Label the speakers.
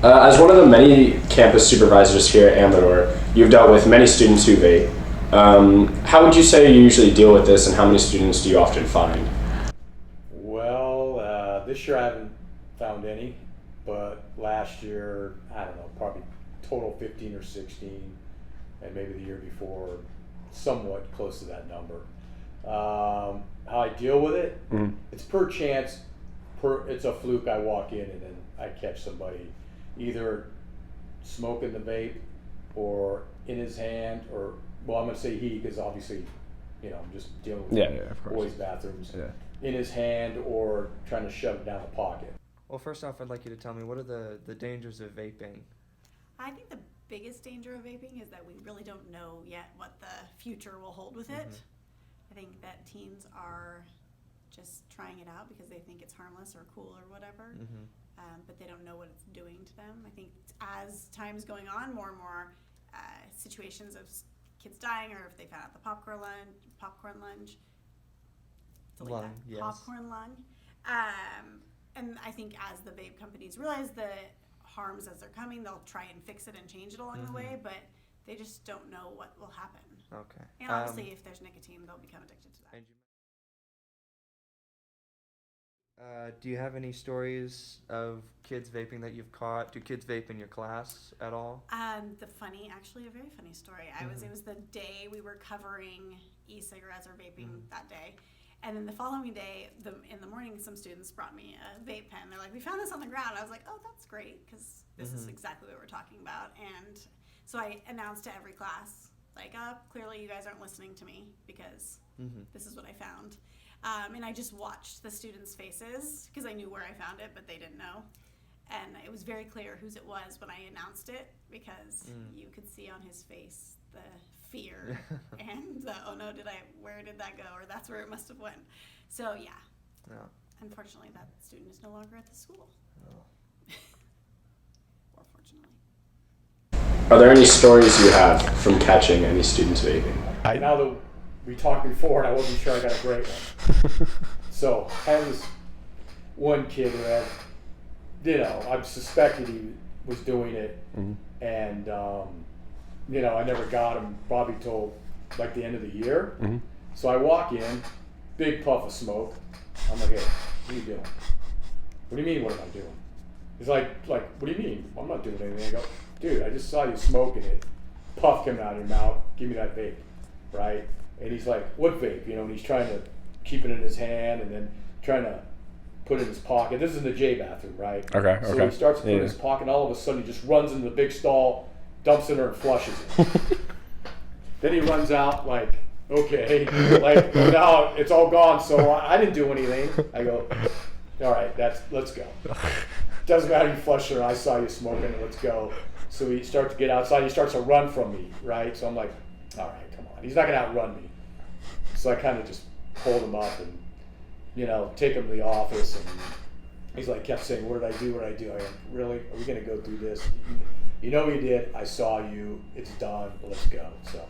Speaker 1: As one of the many campus supervisors here at Amador, you've dealt with many students who vape. How would you say you usually deal with this, and how many students do you often find?
Speaker 2: Well, this year I haven't found any, but last year, I don't know, probably total 15 or 16, and maybe the year before, somewhat close to that number. How I deal with it, it's per chance, it's a fluke. I walk in and then I catch somebody either smoking the vape or in his hand, or, well, I'm going to say he, because obviously, you know, I'm just dealing with
Speaker 1: Of course.
Speaker 2: boys' bathrooms,
Speaker 1: Yeah.
Speaker 2: in his hand or trying to shove it down the pocket.
Speaker 3: Well, first off, I'd like you to tell me, what are the dangers of vaping?
Speaker 4: I think the biggest danger of vaping is that we really don't know yet what the future will hold with it. I think that teens are just trying it out because they think it's harmless or cool or whatever, but they don't know what it's doing to them. I think as time's going on, more and more situations of kids dying, or if they found out the popcorn lunge, delete
Speaker 3: Lung,
Speaker 4: that,
Speaker 3: yes.
Speaker 4: popcorn lung. And I think as the vape companies realize the harms as they're coming, they'll try and fix it and change it along the way, but they just don't know what will happen.
Speaker 3: Okay.
Speaker 4: And obviously, if there's nicotine, they'll become addicted to that.
Speaker 3: Do you have any stories of kids vaping that you've caught? Do kids vape in your class at all?
Speaker 4: Actually a very funny story. It was the day we were covering e-cigarettes or vaping that day. And then the following day, in the morning, some students brought me a vape pen. They're like, we found this on the ground. I was like, oh, that's great, because this is exactly what we're talking about. And so I announced to every class, like, clearly you guys aren't listening to me, because this is what I found. And I just watched the students' faces, because I knew where I found it, but they didn't know. And it was very clear whose it was when I announced it, because you could see on his face the fear and the, oh no, where did that go? Or that's where it must have went. So yeah. Unfortunately, that student is no longer at the school. Or fortunately.
Speaker 1: Are there any stories you have from catching any students vaping?
Speaker 2: Now that we talked before, and I wasn't sure I got a great one. So I had this one kid who had, I suspected he was doing it, and I never got him probably till like the end of the year. So I walk in, big puff of smoke. I'm like, hey, what are you doing? What do you mean, what am I doing? He's like, what do you mean? I'm not doing anything. I go, dude, I just saw you smoking it. Puff coming out of your mouth. Give me that vape, right? And he's like, what vape? And he's trying to keep it in his hand and then trying to put it in his pocket. This is in the J bathroom, right?
Speaker 1: Okay.
Speaker 2: So he starts to put it in his pocket, and all of a sudden he just runs into the big stall, dumps in there, and flushes it. Then he runs out like, okay, like now it's all gone. So I didn't do anything. I go, all right, let's go. Doesn't matter, you flushed it. I saw you smoking it. Let's go. So he starts to get outside. He starts to run from me, right? So I'm like, all right, come on. He's not gonna outrun me. So I kind of just pulled him up and take him to the office, and he's like, kept saying, what did I do? What did I do? I go, really? Are we gonna go through this? You know you did. I saw you. It's done. Let's go. So.